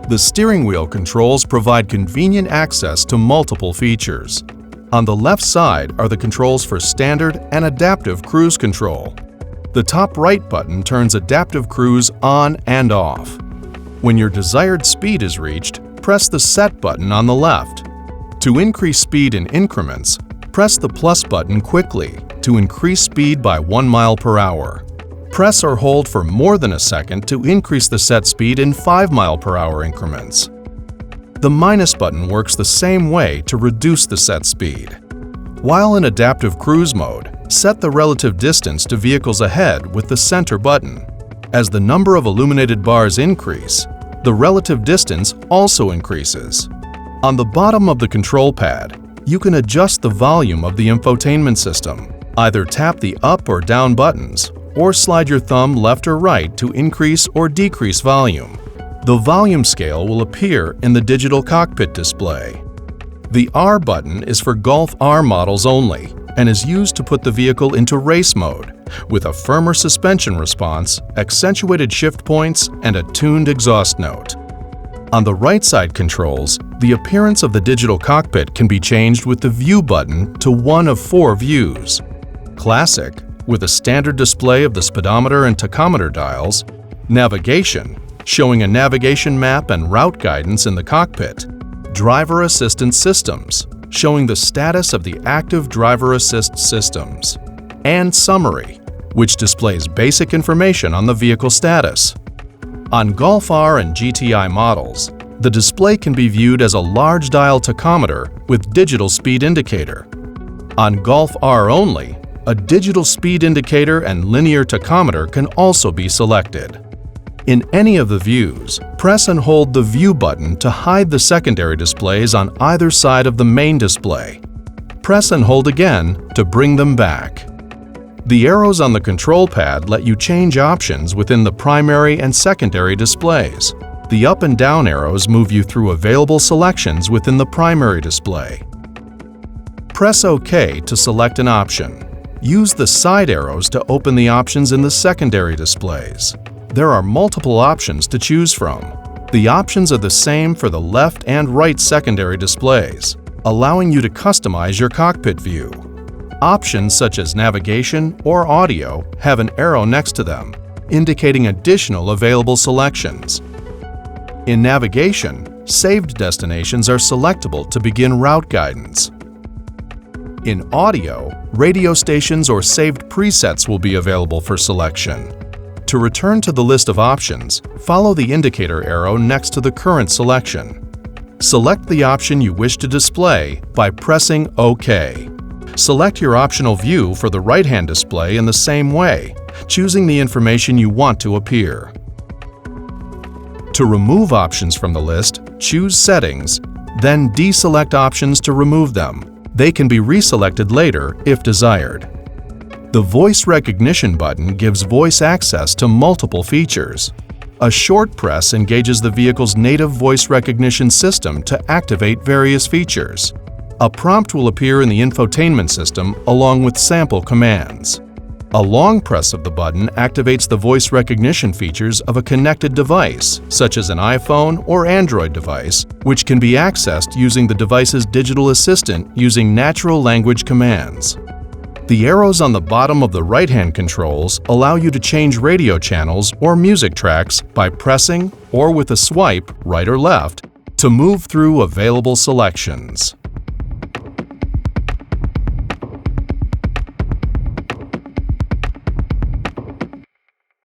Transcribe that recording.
The steering wheel controls provide convenient access to multiple features. On the left side are the controls for standard and adaptive cruise control. The top right button turns adaptive cruise on and off. When your desired speed is reached, press the Set button on the left. To increase speed in increments, press the plus button quickly to increase speed by 1 mile per hour. Press or hold for more than a second to increase the set speed in 5 mile per hour increments. The minus button works the same way to reduce the set speed. While in adaptive cruise mode, set the relative distance to vehicles ahead with the center button. As the number of illuminated bars increase, the relative distance also increases. On the bottom of the control pad, you can adjust the volume of the infotainment system. Either tap the up or down buttons, or slide your thumb left or right to increase or decrease volume. The volume scale will appear in the digital cockpit display. The R button is for Golf R models only and is used to put the vehicle into race mode with a firmer suspension response, accentuated shift points, and a tuned exhaust note. On the right side controls, the appearance of the digital cockpit can be changed with the View button to one of 4 views: Classic, with a standard display of the speedometer and tachometer dials; Navigation, showing a navigation map and route guidance in the cockpit; Driver Assistance Systems, showing the status of the active driver assist systems; and Summary, which displays basic information on the vehicle status. On Golf R and GTI models, the display can be viewed as a large dial tachometer with digital speed indicator. On Golf R only, a digital speed indicator and linear tachometer can also be selected. In any of the views, press and hold the View button to hide the secondary displays on either side of the main display. Press and hold again to bring them back. The arrows on the control pad let you change options within the primary and secondary displays. The up and down arrows move you through available selections within the primary display. Press OK to select an option. Use the side arrows to open the options in the secondary displays. There are multiple options to choose from. The options are the same for the left and right secondary displays, allowing you to customize your cockpit view. Options such as navigation or audio have an arrow next to them, indicating additional available selections. In navigation, saved destinations are selectable to begin route guidance. In audio, radio stations or saved presets will be available for selection. To return to the list of options, follow the indicator arrow next to the current selection. Select the option you wish to display by pressing OK. Select your optional view for the right-hand display in the same way, choosing the information you want to appear. To remove options from the list, choose Settings, then deselect options to remove them. They can be reselected later if desired. The Voice Recognition button gives voice access to multiple features. A short press engages the vehicle's native voice recognition system to activate various features. A prompt will appear in the infotainment system along with sample commands. A long press of the button activates the voice recognition features of a connected device, such as an iPhone or Android device, which can be accessed using the device's digital assistant using natural language commands. The arrows on the bottom of the right-hand controls allow you to change radio channels or music tracks by pressing or with a swipe, right or left, to move through available selections.